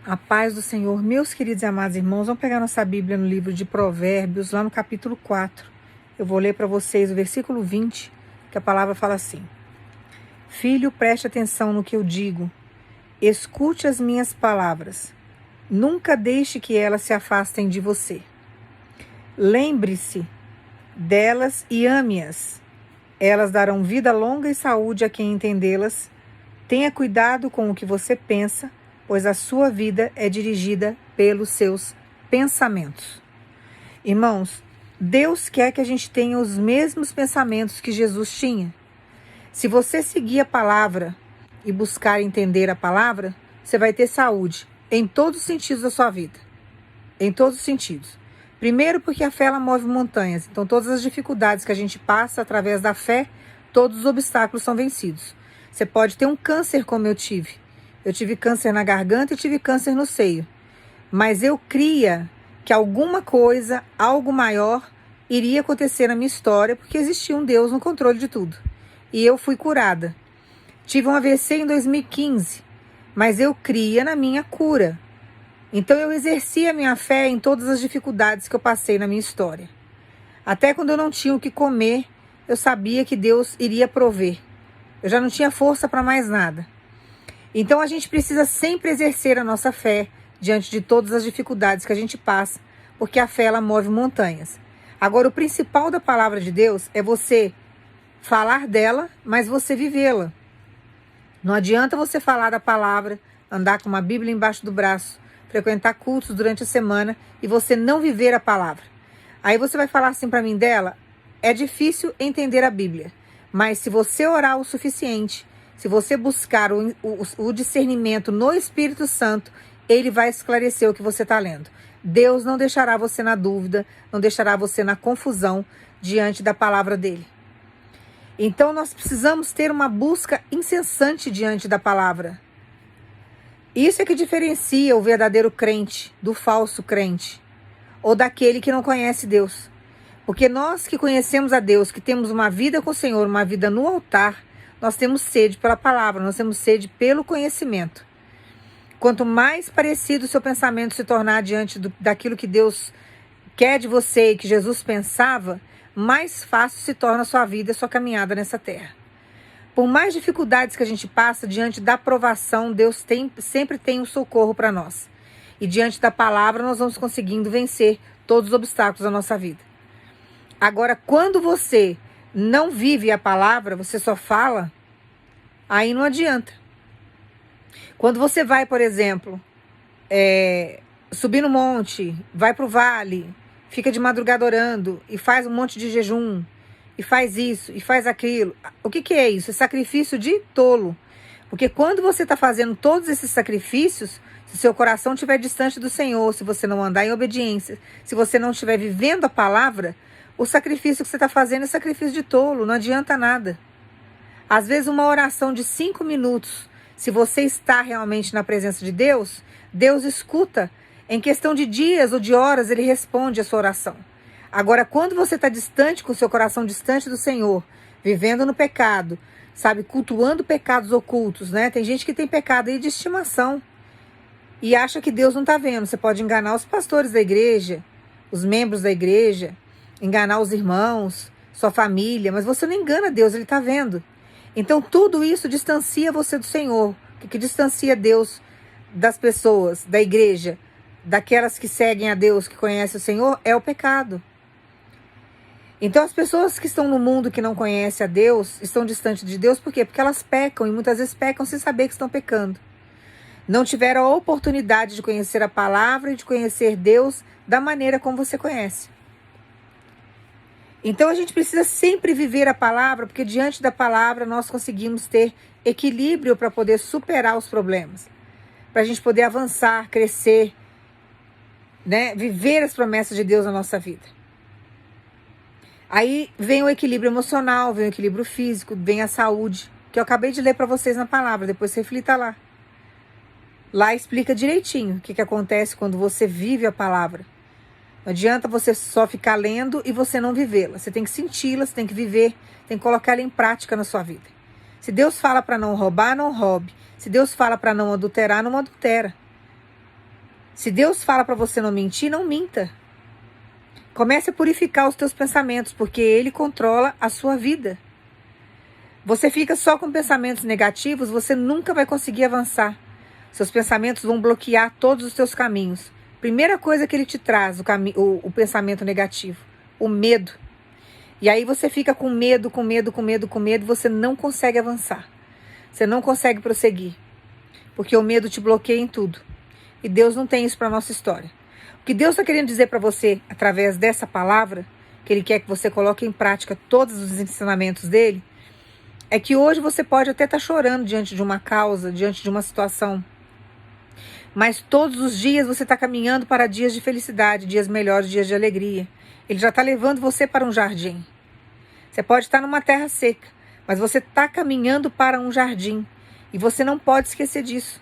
A paz do Senhor, meus queridos e amados irmãos, vamos pegar nossa Bíblia no livro de Provérbios, lá no capítulo 4. Eu vou ler para vocês o versículo 20, que a palavra fala assim: Filho, preste atenção no que eu digo, escute as minhas palavras, nunca deixe que elas se afastem de você. Lembre-se delas e ame-as. Elas darão vida longa e saúde a quem entendê-las. Tenha cuidado com o que você pensa, pois a sua vida é dirigida pelos seus pensamentos. Irmãos, Deus quer que a gente tenha os mesmos pensamentos que Jesus tinha. Se você seguir a palavra e buscar entender a palavra, você vai ter saúde em todos os sentidos da sua vida. Em todos os sentidos. Primeiro, porque a fé ela move montanhas. Então, todas as dificuldades que a gente passa através da fé, todos os obstáculos são vencidos. Você pode ter um câncer como eu tive. Eu tive câncer na garganta e tive câncer no seio. Mas eu cria que alguma coisa, algo maior, iria acontecer na minha história, porque existia um Deus no controle de tudo. E eu fui curada. Tive um AVC em 2015, mas eu cria na minha cura. Então eu exerci a minha fé em todas as dificuldades que eu passei na minha história. Até quando eu não tinha o que comer, eu sabia que Deus iria prover. Eu já não tinha força para mais nada. Então a gente precisa sempre exercer a nossa fé diante de todas as dificuldades que a gente passa, porque a fé ela move montanhas. Agora, o principal da palavra de Deus é você falar dela, mas você vivê-la. Não adianta você falar da palavra, andar com uma Bíblia embaixo do braço, frequentar cultos durante a semana e você não viver a palavra. Aí você vai falar assim para mim dela, é difícil entender a Bíblia, mas se você orar o suficiente, se você buscar o discernimento no Espírito Santo, ele vai esclarecer o que você está lendo. Deus não deixará você na dúvida, não deixará você na confusão diante da palavra dele. Então nós precisamos ter uma busca incessante diante da palavra. Isso é que diferencia o verdadeiro crente do falso crente, ou daquele que não conhece Deus. Porque nós que conhecemos a Deus, que temos uma vida com o Senhor, uma vida no altar, nós temos sede pela palavra, nós temos sede pelo conhecimento. Quanto mais parecido o seu pensamento se tornar diante daquilo que Deus quer de você e que Jesus pensava, mais fácil se torna a sua vida e a sua caminhada nessa terra. Por mais dificuldades que a gente passa, diante da provação, Deus sempre tem um socorro para nós. E diante da palavra, nós vamos conseguindo vencer todos os obstáculos da nossa vida. Agora, quando você não vive a palavra, você só fala, aí não adianta. Quando você vai, por exemplo, subir no monte, vai para o vale, fica de madrugada orando e faz um monte de jejum, e faz isso, e faz aquilo. O que é isso? É sacrifício de tolo. Porque quando você está fazendo todos esses sacrifícios, se seu coração estiver distante do Senhor, se você não andar em obediência, se você não estiver vivendo a palavra, o sacrifício que você está fazendo é sacrifício de tolo, não adianta nada. Às vezes uma oração de 5 minutos, se você está realmente na presença de Deus, Deus escuta. Em questão de dias ou de horas, Ele responde a sua oração. Agora, quando você está distante, com o seu coração distante do Senhor, vivendo no pecado, sabe, cultuando pecados ocultos, né? Tem gente que tem pecado aí de estimação e acha que Deus não está vendo. Você pode enganar os pastores da igreja, os membros da igreja, enganar os irmãos, sua família, mas você não engana Deus, Ele está vendo. Então tudo isso distancia você do Senhor. O que distancia Deus das pessoas, da igreja, daquelas que seguem a Deus, que conhecem o Senhor, é o pecado. Então as pessoas que estão no mundo que não conhecem a Deus, estão distantes de Deus, por quê? Porque elas pecam e muitas vezes pecam sem saber que estão pecando. Não tiveram a oportunidade de conhecer a palavra e de conhecer Deus da maneira como você conhece. Então a gente precisa sempre viver a palavra, porque diante da palavra nós conseguimos ter equilíbrio para poder superar os problemas. Para a gente poder avançar, crescer, né? Viver as promessas de Deus na nossa vida. Aí vem o equilíbrio emocional, vem o equilíbrio físico, vem a saúde, que eu acabei de ler para vocês na palavra, depois reflita lá. Lá explica direitinho o que acontece quando você vive a palavra. Não adianta você só ficar lendo e você não vivê-la. Você tem que senti-la, você tem que viver, tem que colocar ela em prática na sua vida. Se Deus fala para não roubar, não roube. Se Deus fala para não adulterar, não adultera. Se Deus fala para você não mentir, não minta. Comece a purificar os teus pensamentos, porque Ele controla a sua vida. Você fica só com pensamentos negativos, você nunca vai conseguir avançar. Seus pensamentos vão bloquear todos os teus caminhos. Primeira coisa que ele te traz, o pensamento negativo, o medo. E aí você fica com medo, e você não consegue avançar. Você não consegue prosseguir. Porque o medo te bloqueia em tudo. E Deus não tem isso para a nossa história. O que Deus está querendo dizer para você, através dessa palavra, que Ele quer que você coloque em prática todos os ensinamentos dEle, é que hoje você pode até estar chorando diante de uma causa, diante de uma situação. Mas todos os dias você está caminhando para dias de felicidade, dias melhores, dias de alegria. Ele já está levando você para um jardim. Você pode estar numa terra seca, mas você está caminhando para um jardim. E você não pode esquecer disso.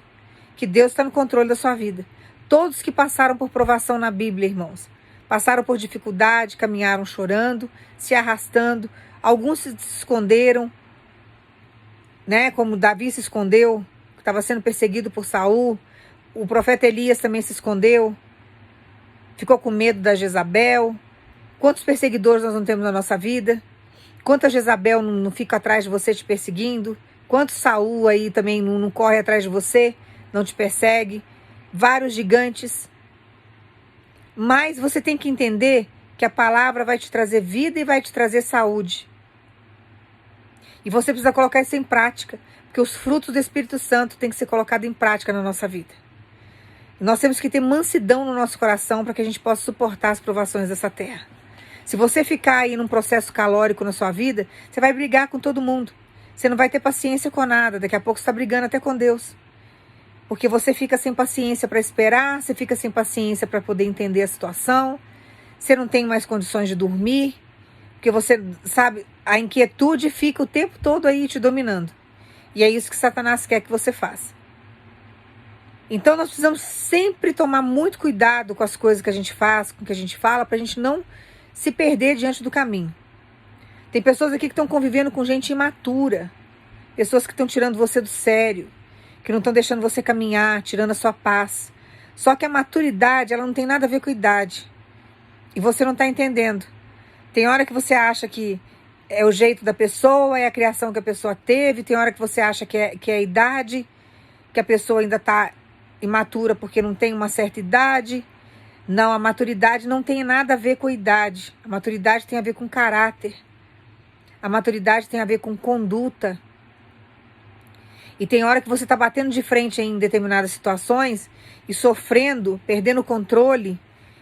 Que Deus está no controle da sua vida. Todos que passaram por provação na Bíblia, irmãos, passaram por dificuldade, caminharam chorando, se arrastando. Alguns se esconderam, né? Como Davi se escondeu, estava sendo perseguido por Saul. O profeta Elias também se escondeu, ficou com medo da Jezabel. Quantos perseguidores nós não temos na nossa vida? Quanta Jezabel não fica atrás de você te perseguindo? Quanto Saul aí também não corre atrás de você, não te persegue? Vários gigantes. Mas você tem que entender que a palavra vai te trazer vida e vai te trazer saúde. E você precisa colocar isso em prática, porque os frutos do Espírito Santo têm que ser colocados em prática na nossa vida. Nós temos que ter mansidão no nosso coração para que a gente possa suportar as provações dessa terra. Se você ficar aí num processo calórico na sua vida, você vai brigar com todo mundo. Você não vai ter paciência com nada. Daqui a pouco você está brigando até com Deus. Porque você fica sem paciência para esperar, você fica sem paciência para poder entender a situação. Você não tem mais condições de dormir. Porque você, sabe, a inquietude fica o tempo todo aí te dominando. E é isso que Satanás quer que você faça. Então nós precisamos sempre tomar muito cuidado com as coisas que a gente faz, com o que a gente fala, para a gente não se perder diante do caminho. Tem pessoas aqui que estão convivendo com gente imatura, pessoas que estão tirando você do sério, que não estão deixando você caminhar, tirando a sua paz. Só que a maturidade, ela não tem nada a ver com a idade. E você não está entendendo. Tem hora que você acha que é o jeito da pessoa, é a criação que a pessoa teve, tem hora que você acha que é a idade, que a pessoa ainda está imatura porque não tem uma certa idade. Não, a maturidade não tem nada a ver com a idade. A maturidade tem a ver com caráter. A maturidade tem a ver com conduta. E tem hora que você está batendo de frente em determinadas situações e sofrendo, perdendo o controle,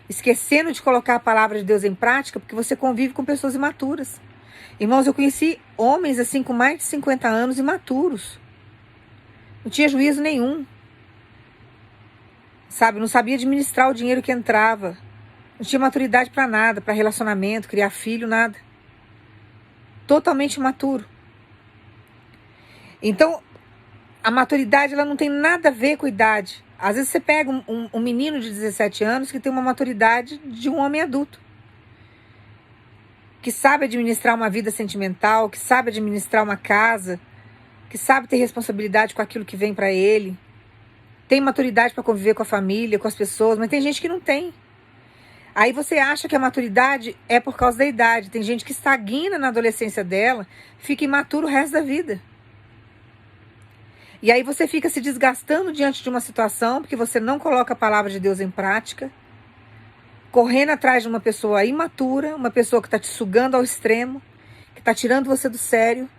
esquecendo de colocar a palavra de Deus em prática, porque você convive com pessoas imaturas. Irmãos, eu conheci homens assim com mais de 50 anos imaturos. Não tinha juízo nenhum. Sabe, não sabia administrar o dinheiro que entrava. Não tinha maturidade para nada, para relacionamento, criar filho, nada. Totalmente imaturo. Então, a maturidade ela não tem nada a ver com a idade. Às vezes você pega um menino de 17 anos que tem uma maturidade de um homem adulto. Que sabe administrar uma vida sentimental, que sabe administrar uma casa, que sabe ter responsabilidade com aquilo que vem para ele. Tem maturidade para conviver com a família, com as pessoas, mas tem gente que não tem. Aí você acha que a maturidade é por causa da idade. Tem gente que estagna na adolescência dela, fica imaturo o resto da vida. E aí você fica se desgastando diante de uma situação, porque você não coloca a palavra de Deus em prática, correndo atrás de uma pessoa imatura, uma pessoa que está te sugando ao extremo, que está tirando você do sério,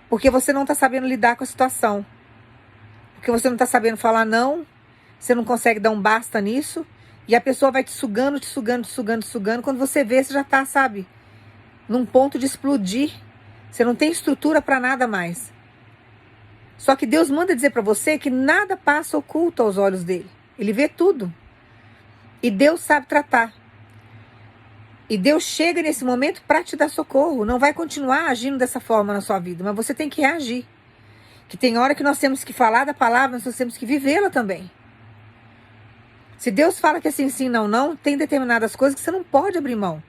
porque você não está sabendo lidar com a situação. Porque você não está sabendo falar não, você não consegue dar um basta nisso, e a pessoa vai te sugando, te sugando, te sugando, te sugando. Quando você vê, você já está, sabe, num ponto de explodir. Você não tem estrutura para nada mais. Só que Deus manda dizer para você que nada passa oculto aos olhos dele. Ele vê tudo. E Deus sabe tratar. E Deus chega nesse momento para te dar socorro. Não vai continuar agindo dessa forma na sua vida, mas você tem que reagir. Que tem hora que nós temos que falar da palavra, nós temos que vivê-la também. Se Deus fala que assim sim, não, não, tem determinadas coisas que você não pode abrir mão.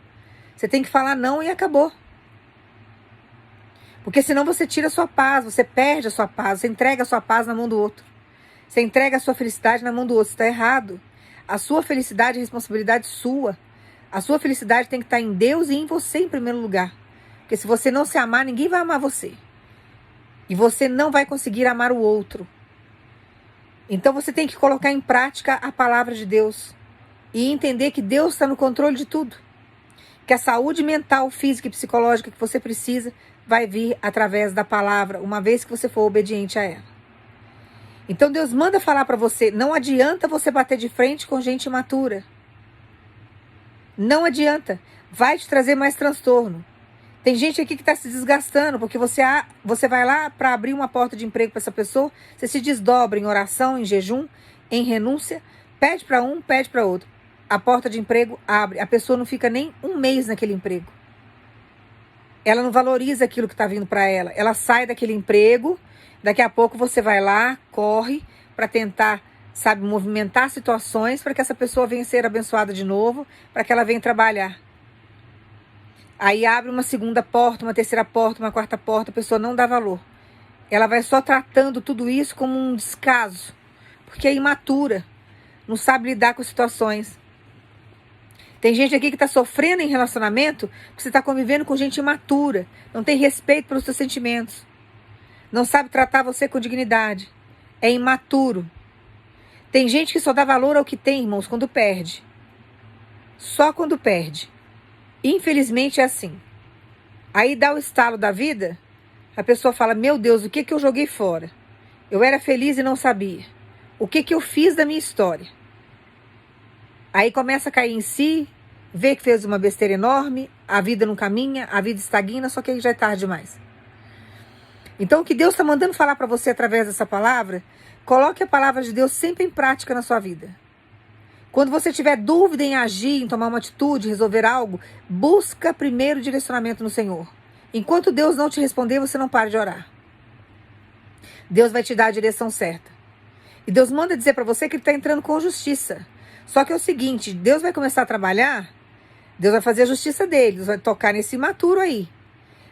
Você tem que falar não e acabou. Porque senão você tira a sua paz, você perde a sua paz, você entrega a sua paz na mão do outro. Você entrega a sua felicidade na mão do outro, está errado. A sua felicidade é responsabilidade sua. A sua felicidade tem que estar em Deus e em você em primeiro lugar. Porque se você não se amar, ninguém vai amar você. E você não vai conseguir amar o outro. Então você tem que colocar em prática a palavra de Deus. E entender que Deus está no controle de tudo. Que a saúde mental, física e psicológica que você precisa vai vir através da palavra, uma vez que você for obediente a ela. Então Deus manda falar para você, não adianta você bater de frente com gente imatura. Não adianta. Vai te trazer mais transtorno. Tem gente aqui que está se desgastando, porque você vai lá para abrir uma porta de emprego para essa pessoa, você se desdobra em oração, em jejum, em renúncia, pede para um, pede para outro. A porta de emprego abre, a pessoa não fica nem um mês naquele emprego. Ela não valoriza aquilo que está vindo para ela. Ela sai daquele emprego, daqui a pouco você vai lá, corre para tentar, sabe, movimentar situações para que essa pessoa venha ser abençoada de novo, para que ela venha trabalhar. Aí abre uma segunda porta, uma terceira porta, uma quarta porta, a pessoa não dá valor. Ela vai só tratando tudo isso como um descaso, porque é imatura, não sabe lidar com situações. Tem gente aqui que está sofrendo em relacionamento porque você está convivendo com gente imatura, não tem respeito pelos seus sentimentos, não sabe tratar você com dignidade, é imaturo. Tem gente que só dá valor ao que tem, irmãos, quando perde. Só quando perde. Infelizmente é assim. Aí dá o estalo da vida, a pessoa fala, meu Deus, o que eu joguei fora? Eu era feliz e não sabia. O que eu fiz da minha história? Aí começa a cair em si, vê que fez uma besteira enorme, a vida não caminha, a vida estagna, só que aí já é tarde demais. Então o que Deus está mandando falar para você através dessa palavra, coloque a palavra de Deus sempre em prática na sua vida. Quando você tiver dúvida em agir, em tomar uma atitude, resolver algo, busca primeiro direcionamento no Senhor. Enquanto Deus não te responder, você não para de orar. Deus vai te dar a direção certa. E Deus manda dizer para você que Ele está entrando com justiça. Só que é o seguinte, Deus vai começar a trabalhar, Deus vai fazer a justiça dele, Deus vai tocar nesse imaturo aí.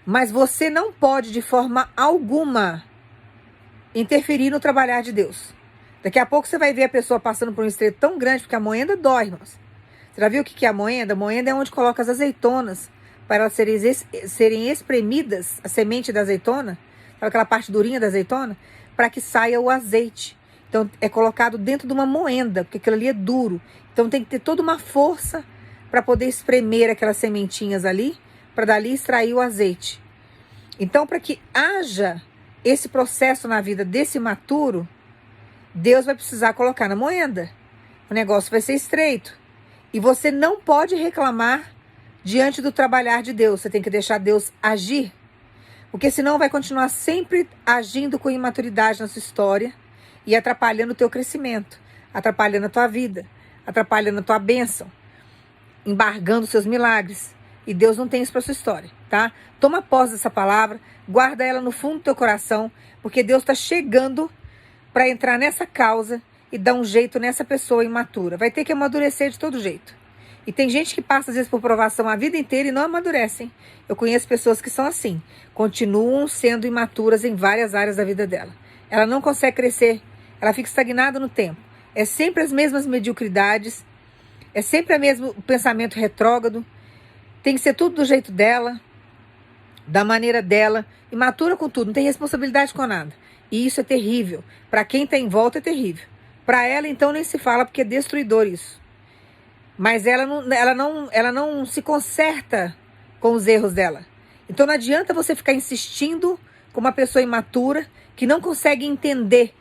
Mas você não pode, de forma alguma, interferir no trabalhar de Deus. Daqui a pouco você vai ver a pessoa passando por um estreito tão grande, porque a moenda dói, irmãos. Você já viu o que é a moenda? A moenda é onde coloca as azeitonas, para elas serem espremidas, a semente da azeitona, sabe aquela parte durinha da azeitona? Para que saia o azeite. Então, é colocado dentro de uma moenda, porque aquilo ali é duro. Então, tem que ter toda uma força para poder espremer aquelas sementinhas ali, para dali extrair o azeite. Então, para que haja esse processo na vida desse imaturo, Deus vai precisar colocar na moenda. O negócio vai ser estreito. E você não pode reclamar diante do trabalhar de Deus. Você tem que deixar Deus agir. Porque senão vai continuar sempre agindo com imaturidade na sua história e atrapalhando o teu crescimento, atrapalhando a tua vida, atrapalhando a tua bênção, embargando os seus milagres. E Deus não tem isso para sua história, tá? Toma posse dessa palavra, guarda ela no fundo do teu coração, porque Deus está chegando para entrar nessa causa e dar um jeito nessa pessoa imatura. Vai ter que amadurecer de todo jeito. E tem gente que passa às vezes por provação a vida inteira e não amadurecem. Eu conheço pessoas que são assim, continuam sendo imaturas em várias áreas da vida dela. Ela não consegue crescer, ela fica estagnada no tempo. É sempre as mesmas mediocridades, é sempre o mesmo pensamento retrógrado, tem que ser tudo do jeito dela, da maneira dela, imatura com tudo, não tem responsabilidade com nada. E isso é terrível. Para quem está em volta é terrível. Para ela, então, nem se fala, porque é destruidor isso. Mas ela não se conserta com os erros dela. Então não adianta você ficar insistindo com uma pessoa imatura que não consegue entender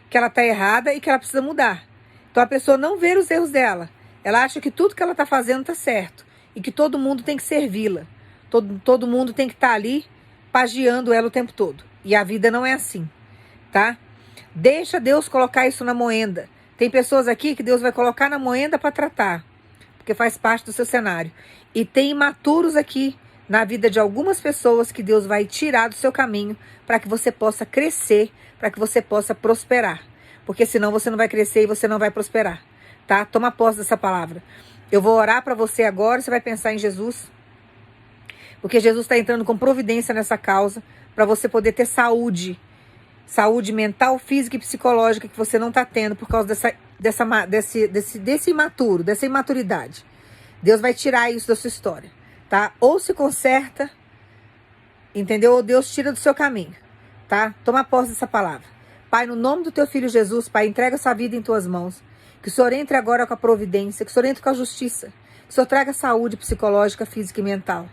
que ela está errada e que ela precisa mudar. Então a pessoa não vê os erros dela. Ela acha que tudo que ela está fazendo está certo. E que todo mundo tem que servi-la. Todo mundo tem que estar ali pagiando ela o tempo todo. E a vida não é assim. Tá? Deixa Deus colocar isso na moenda. Tem pessoas aqui que Deus vai colocar na moenda para tratar, porque faz parte do seu cenário. E tem imaturos aqui na vida de algumas pessoas que Deus vai tirar do seu caminho para que você possa crescer, para que você possa prosperar. Porque senão você não vai crescer e você não vai prosperar. Tá? Toma posse dessa palavra. Eu vou orar para você agora, você vai pensar em Jesus. Porque Jesus está entrando com providência nessa causa para você poder ter saúde. Saúde mental, física e psicológica que você não está tendo por causa dessa desse imaturo, dessa imaturidade. Deus vai tirar isso da sua história, tá? Ou se conserta, entendeu? Ou Deus tira do seu caminho, tá? Toma posse dessa palavra. Pai, no nome do teu filho Jesus, Pai, entrega essa vida em tuas mãos. Que o Senhor entre agora com a providência, que o Senhor entre com a justiça, que o Senhor traga saúde psicológica, física e mental.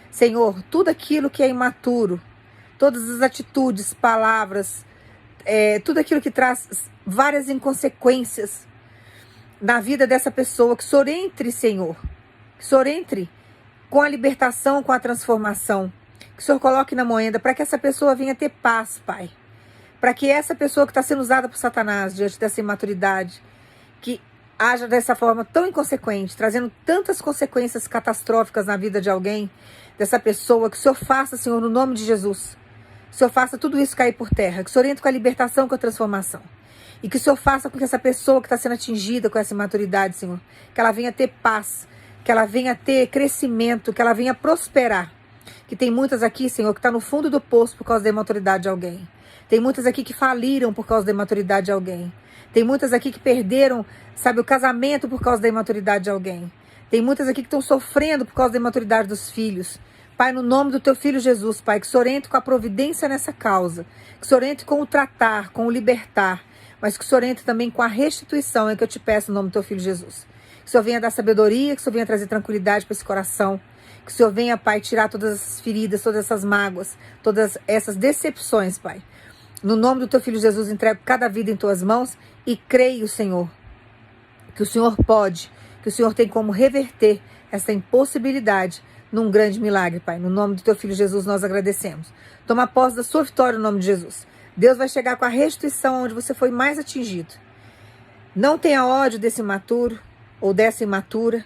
Senhor, tudo aquilo que é imaturo, todas as atitudes, palavras, tudo aquilo que traz várias inconsequências na vida dessa pessoa, que o Senhor entre, Senhor, que o Senhor entre com a libertação, com a transformação, que o Senhor coloque na moenda, para que essa pessoa venha ter paz, Pai, para que essa pessoa que está sendo usada por Satanás diante dessa imaturidade, que haja dessa forma tão inconsequente, trazendo tantas consequências catastróficas na vida de alguém, dessa pessoa, que o Senhor faça, Senhor, no nome de Jesus, que o Senhor faça tudo isso cair por terra, que o Senhor entre com a libertação, com a transformação. E que o Senhor faça com que essa pessoa que está sendo atingida com essa imaturidade, Senhor, que ela venha ter paz, que ela venha ter crescimento, que ela venha prosperar. Que tem muitas aqui, Senhor, que estão no fundo do poço por causa da imaturidade de alguém. Tem muitas aqui que faliram por causa da imaturidade de alguém. Tem muitas aqui que perderam, sabe, o casamento por causa da imaturidade de alguém. Tem muitas aqui que estão sofrendo por causa da imaturidade dos filhos. Pai, no nome do teu filho Jesus, Pai, que o Senhor entre com a providência nessa causa. Que o Senhor entre com o tratar, com o libertar. Mas que o Senhor entre também com a restituição, é que eu te peço no nome do teu filho Jesus. Que o Senhor venha dar sabedoria, que o Senhor venha trazer tranquilidade para esse coração. Que o Senhor venha, Pai, tirar todas essas feridas, todas essas mágoas, todas essas decepções, Pai. No nome do teu filho Jesus, entrego cada vida em tuas mãos e creio, Senhor, que o Senhor pode, que o Senhor tem como reverter essa impossibilidade num grande milagre, Pai. No nome do teu filho Jesus, nós agradecemos. Toma posse da sua vitória no nome de Jesus. Deus vai chegar com a restituição onde você foi mais atingido. Não tenha ódio desse imaturo ou dessa imatura.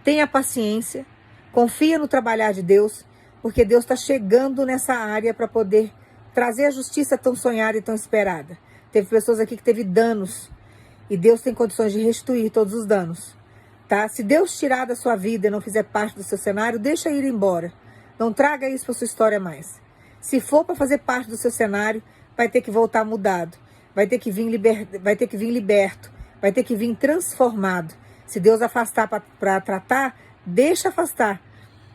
Tenha paciência. Confia no trabalhar de Deus, porque Deus está chegando nessa área para poder trazer a justiça tão sonhada e tão esperada. Teve pessoas aqui que teve danos e Deus tem condições de restituir todos os danos. Tá? Se Deus tirar da sua vida e não fizer parte do seu cenário, deixa ir embora. Não traga isso para sua história mais. Se for para fazer parte do seu cenário, vai ter que voltar mudado. Vai ter que vir liberto, vai ter que vir transformado. Se Deus afastar para tratar, deixa afastar.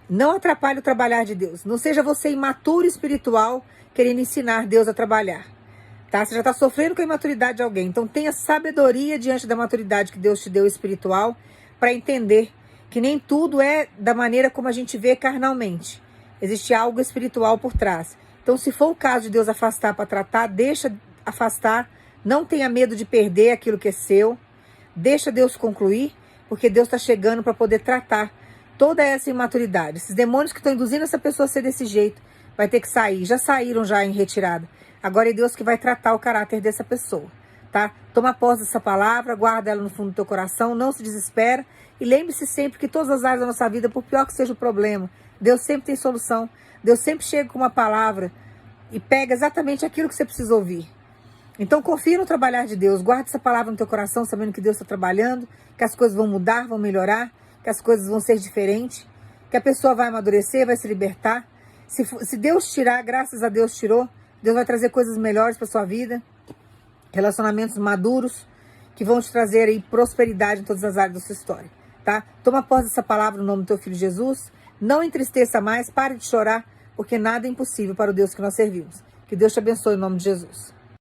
Não atrapalhe o trabalhar de Deus. Não seja você imaturo espiritual querendo ensinar Deus a trabalhar. Tá? Você já está sofrendo com a imaturidade de alguém. Então tenha sabedoria diante da maturidade que Deus te deu espiritual para entender que nem tudo é da maneira como a gente vê carnalmente. Existe algo espiritual por trás. Então, se for o caso de Deus afastar para tratar, deixa afastar. Não tenha medo de perder aquilo que é seu. Deixa Deus concluir, porque Deus está chegando para poder tratar toda essa imaturidade. Esses demônios que estão induzindo essa pessoa a ser desse jeito, vai ter que sair. Já saíram já em retirada. Agora é Deus que vai tratar o caráter dessa pessoa. Tá? Toma posse dessa palavra, guarda ela no fundo do teu coração, não se desespera. E lembre-se sempre que todas as áreas da nossa vida, por pior que seja o problema, Deus sempre tem solução. Deus sempre chega com uma palavra e pega exatamente aquilo que você precisa ouvir. Então confia no trabalhar de Deus. Guarde essa palavra no teu coração, sabendo que Deus está trabalhando, que as coisas vão mudar, vão melhorar, que as coisas vão ser diferentes, que a pessoa vai amadurecer, vai se libertar. Se Deus tirar, graças a Deus tirou, Deus vai trazer coisas melhores para sua vida, relacionamentos maduros, que vão te trazer aí prosperidade em todas as áreas da sua história. Tá? Toma posse dessa palavra no nome do teu filho Jesus. Não entristeça mais, pare de chorar, porque nada é impossível para o Deus que nós servimos. Que Deus te abençoe em nome de Jesus.